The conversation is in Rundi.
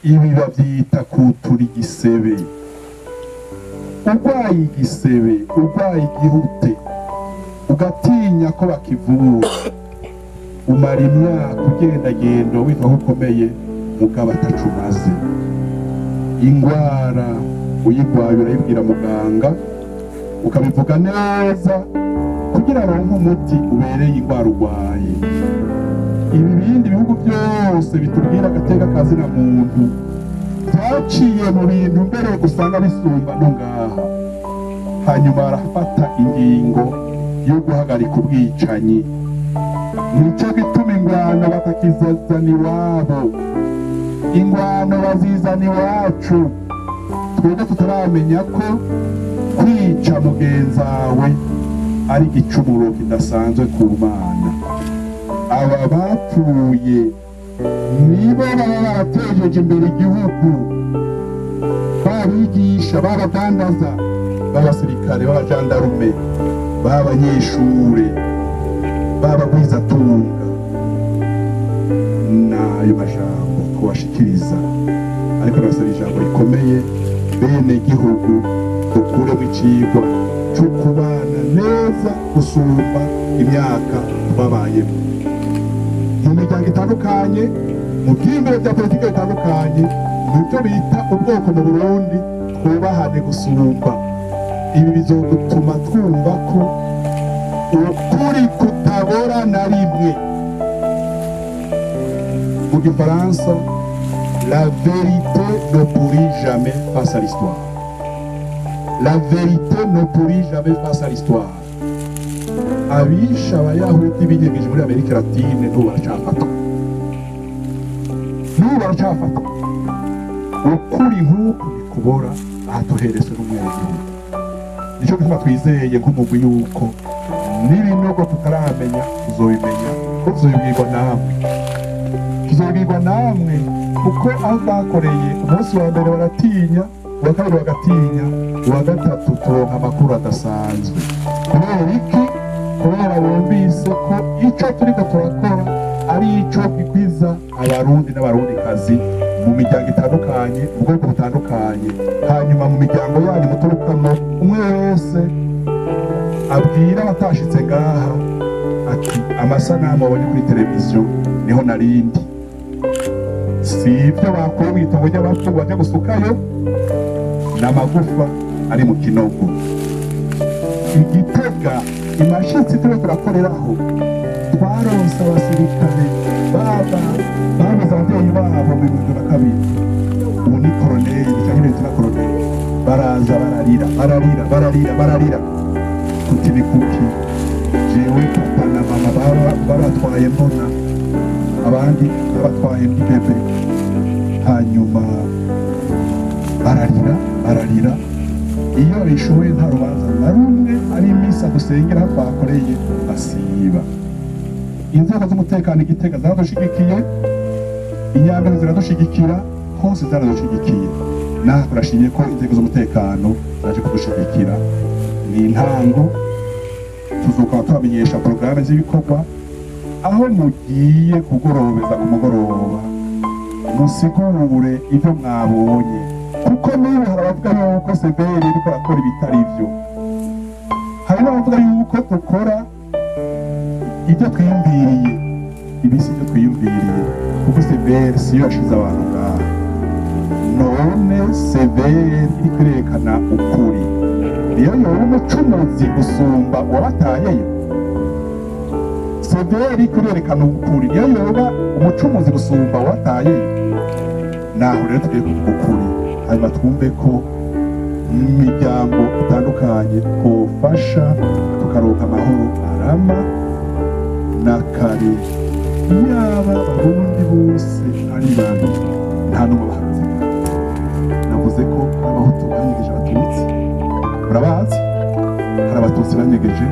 ibi babyita kutura igisebe. Urwaye igisebe, urwaye igihute, ugatinya ko bakivura, umara imyaka ugendagenda witwa ko ukomeye mugabo atacu umaze. Ingwara uyigwaye urayibwira muganga ukabivuga neza kugira ngo umuti ubereye ingwara urwaye. Ibi bindi bihugu byose bitubwira agateka kazina muntu byaciye mu bintu mbere gusanga bisumba no ngaha, hanyuma barafata ingingo yo guhagarika ubwicanyi. Nico gituma ingwano batakizazana iwabo, ingwano bazizana iwacu. Twebwe tutaramenya ko kwica mugenzawe ari igicumuro kidasanzwe ku Mana. Aba bapfuye nibo baba baratejeje imbere igihugu, babigisha, babadandaza, b'abasirikare, b'abajandarume, b'abanyeshure, b'abagwizatunga. N'ayo majambo twabashikiriza, ariko nabasaba ijambo rikomeye, bene gihugu dukuremo icigwa cyo kubana neza gusumba imyaka twabayemo. Mu miryango itandukanye, mu by'imbere bya politiki bitandukanye, nibyo bita ubwoko mu Burundi, twubahane gusumba. Ibi bizodutuma twumva ko ukuri kutabora na rimwe. Mu gifaransa, la vérité ne pourrit jamais face à l'histoire. La vérité ne pourrit jamais face à l'histoire. Abisha abayahudi binyegeje muri Amerika Latine n'ubu baracafatwa, ukuri nk'uku bikubora ahatuherezwe n'umwenegihugu. Nico gituma twizeye nk'umugwi yuko n'ibinogo tutaramenya tuzobimenya, ko tuzobibwirwa namwe kuko aho bakoreye umunsi wa mbere baratinya, uwa kabiri bagatinya, uwa gatatu turonka amakuru adasanzwe. Kubera iki? Kubera bumvise ko ico turiko turakora ari ico gikwiza abarundi n'abarundikazi mu miryango itandukanye, mu bwoko butandukanye. Hanyuma mu miryango yanyu muturukamo, umwe wese abwira abatashitse ngaha ati amasanamu abonye kuri televiziyo niho narindi. Si ibyo bakuye mu itongo ry'abapfu baje gusukayo, n'amagufa ari mu kinogo. Igitega imashitsi turi turakoreraho, twaronse abasirikare babuze ababyeyi babo mu 2002. Ubu ni koroneli cyangwa ni koroneli, baraza bararira tuti ni kuki jewe papa na mama babatwaye mbona, abandi babatwaye mbibebe. Hanyuma bararira iyo bishoboye nta rubanza na rumwe, ari imisa dusengera twakoreye basiba. Inzego z'umutekano Igitega zaradushigikiye, Inyambere ziradushigikira, hose zaradushigikiye. Naha turashimye ko inzego z'umutekano zaje kudushigikira. Ni intango, tuzokaba tubamenyesha porogaramu z'ibikorwa. Aho mugiye kugorobeza ku mugoroba, musigure ibyo mwabonye, kuko niba hari abavuga yuko Seberi iriko arakora ibitari byo, hari n'abavuga yuko dukora ibyo twiyumviriye. Ibi si ibyo twiyumviriye, kuko Seberi siyo yashize abantu ngaha. None Seberi iriko irerekana ukuri, niyo yoba umucumuzi gusumba uwabatayeyo. Seberi iriko irerekana ukuri, niyo yoba umucumuzi gusumba uwabatayeyo. Naho rero tugiye kuvuga ukuri, hanyuma twumve ko imiryango itandukanye twofasha tukaronka amahoro arama na kare. Yaba abarundi bose ari babi, nta n'umwe bahagaze. Navuze ko abahutu banyegeje abatutsi, murabazi, hari abatutsi banyegeje